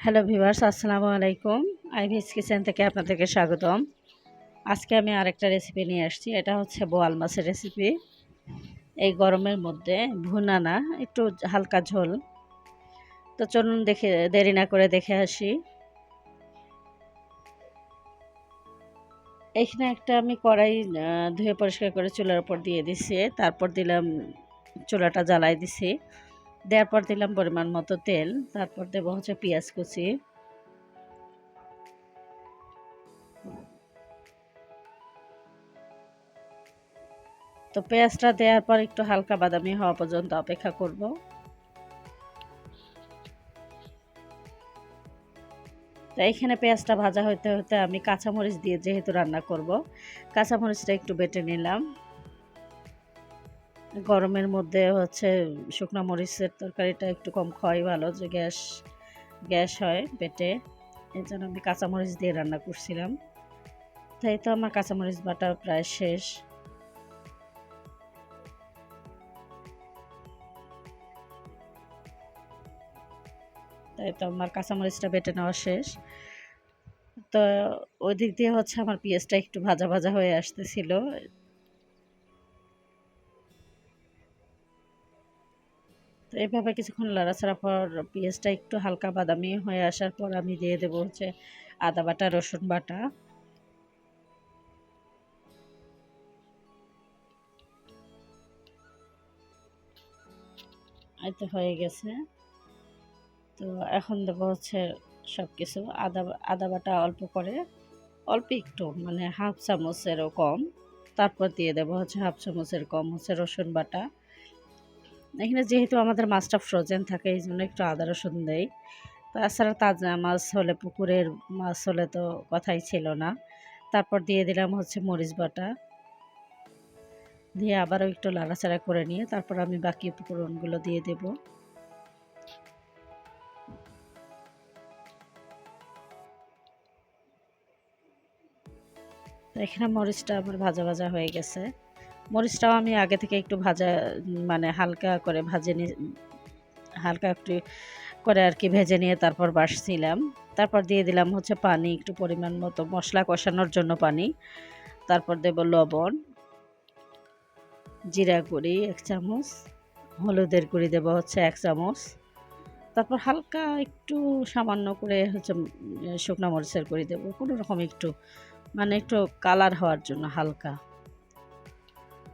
Hello viewers, আসসালামু আলাইকুম। আইভিস kitchen থেকে আপনাদেরকে স্বাগতম। আজকে আমি আরেকটা রেসিপি নিয়ে আসছি। এটা হচ্ছে বোয়াল মাছের রেসিপি। এই গরমের মধ্যে ভুনা না, একটু হালকা ঝোল। তো চলুন দেখে দেরি না করে দেখে আসি। এখানে একটা আমি কড়াই ধুয়ে পরিষ্কার করে চুলার উপর দিয়ে দিছি। তারপর দিলাম, চুলাটা জ্বালাই দিছি। দেওয়ার পর দিলাম পরিমাণ মতো তেল। তারপর দেবো হচ্ছে পেঁয়াজ কুচি। তো পেঁয়াজটা দেওয়ার পর একটু হালকা বাদামি হওয়া পর্যন্ত অপেক্ষা করব। তো এইখানে পেঁয়াজটা ভাজা হতে হতে আমি কাঁচামরিচ দিয়ে যেহেতু রান্না করব, কাঁচামরিচটা একটু বেটে নিলাম। গরমের মধ্যে হচ্ছে শুকনো মরিচের তরকারিটা একটু কম খাওয়াই ভালো, যে গ্যাস গ্যাস হয় পেটে। এই জন্য আমি কাঁচামরিচ দিয়ে রান্না করছিলাম। তাই তো আমার কাঁচামরিচ বাটা প্রায় শেষ। তাই তো আমার কাঁচামরিচটা বেটে নেওয়া শেষ। তো ওই দিক দিয়ে হচ্ছে আমার পেঁয়াজটা একটু ভাজা ভাজা হয়ে আসতেছিল। তো এইভাবে কিছুক্ষণ নাড়াচাড়া পর পেঁয়াজটা একটু হালকা বাদামি হয়ে আসার পর আমি দিয়ে দেবো হচ্ছে আদা বাটা, রসুন বাটা। এই তো হয়ে গেছে। তো এখন দেবো হচ্ছে সব কিছু। আদা বাটা অল্প করে, অল্প একটু, মানে হাফ চামচেরও কম। তারপর দিয়ে দেবো হচ্ছে হাফ চামচের কম হচ্ছে রসুন বাটা। এখানে যেহেতু আমাদের মাছটা ফ্রোজেন থাকে, এই জন্য একটু আদা রসুন দেই। তাছাড়া তাজা মাছ হলে, পুকুরের মাছ হলে তো কথাই ছিল না। তারপর দিয়ে দিলাম হচ্ছে মরিচ বাটা, দিয়ে আবারও একটু নাড়াচাড়া করে নিয়ে তারপর আমি বাকি উপকরণগুলো দিয়ে দেব। তো এখানে মরিচটা আমার ভাজা ভাজা হয়ে গেছে। মরিচটাও আমি আগে থেকে একটু ভাজা, মানে হালকা করে হালকা একটু করে আর কি ভেজে নিয়ে তারপর বাসছিলাম। তারপর দিয়ে দিলাম হচ্ছে পানি, একটু পরিমাণ মতো মশলা কষানোর জন্য পানি। তারপর দেব লবণ, জিরা গুঁড়ি 1 চামচ, হলুদের গুঁড়ি দেব হচ্ছে 1 চামচ। তারপর হালকা একটু সামান্য করে হচ্ছে শুকনা মরিচের গুঁড়ি দেবো, কোনো রকম একটু, মানে একটু কালার হওয়ার জন্য হালকা।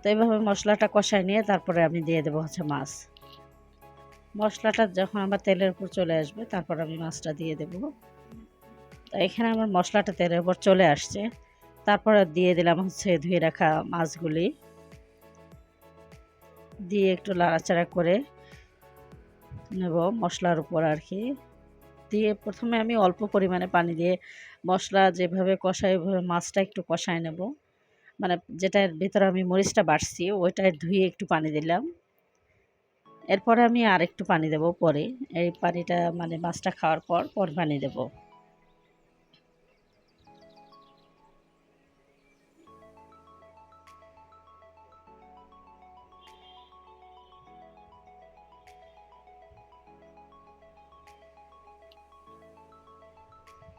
তো এইভাবে মশলাটা কষায় নিয়ে তারপরে আমি দিয়ে দেবো হচ্ছে মাছ। মশলাটা যখন আমার তেলের উপর চলে আসবে তারপর আমি মাছটা দিয়ে দেবো। তো এখানে আমার মশলাটা তেলের উপর চলে আসছে। তারপরে দিয়ে দিলাম হচ্ছে ধুয়ে রাখা মাছগুলি, দিয়ে একটু নাড়াচাড়া করে নেব মশলার উপর আর কি। দিয়ে প্রথমে আমি অল্প পরিমাণে পানি দিয়ে মশলা যেভাবে কষাই ওইভাবে মাছটা একটু কষায় নেব। মানে যেটার ভিতরে আমি মরিচটা বাটছি ওইটায় ধুয়ে একটু পানি দিলাম। এরপরে আমি আর একটু পানি দেব পরে। এই পানিটা মানে মাছটা খাওয়ার পর পানি দেব।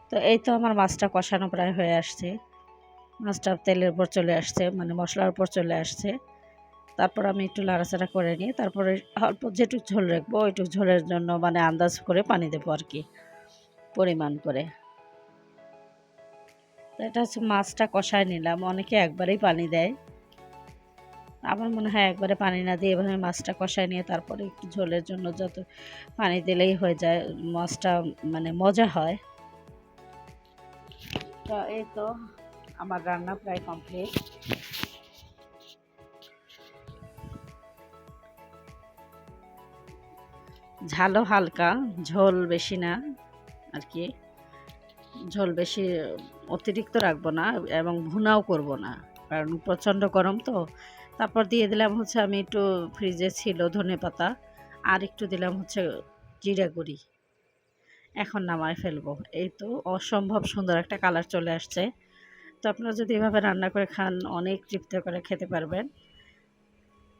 তো এই তো আমার মাছটা কষানো প্রায় হয়ে আসছে। মাছটা তেলের উপর চলে আসছে, মানে মশলার উপর চলে আসছে। তারপর আমি একটু নাড়াচাড়া করে নিয়ে তারপরে অল্প যেটুকু ঝোল রাখবো ওইটুকু ঝোলের জন্য মানে আন্দাজ করে পানি দেবো আর কি, পরিমাণ করে। তো এটা হচ্ছে মাছটা কষায় নিলাম। অনেকে একবারেই পানি দেয়, আমার মনে হয় একবারে পানি না দিয়ে এভাবে মাছটা কষায় নিয়ে তারপরে একটু ঝোলের জন্য যত পানি দিলেই হয়ে যায়, মাছটা মানে মজা হয়। তো এই তো আমার রান্না প্রায় কমপ্লিট। ঝালও হালকা, ঝোল বেশি না আর কি। ঝোল বেশি অতিরিক্ত রাখবো না এবং ভুনাও করব না, কারণ প্রচণ্ড গরম তো। তারপর দিয়ে দিলাম হচ্ছে, আমি একটু ফ্রিজে ছিল ধনেপাতা, আর একটু দিলাম হচ্ছে জিরা গুঁড়ি। এখন নামায় ফেলবো। এই তো অসম্ভব সুন্দর একটা কালার চলে আসছে। তো আপনারা যদি এভাবে রান্না করে খান অনেক তৃপ্তি করে খেতে পারবেন।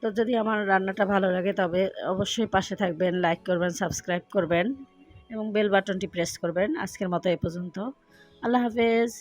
তো যদি আমার রান্নাটা ভালো লাগে তবে অবশ্যই পাশে থাকবেন, লাইক করবেন, সাবস্ক্রাইব করবেন এবং বেল বাটনটি প্রেস করবেন। আজকের মতো এ পর্যন্ত। আল্লাহ হাফেজ।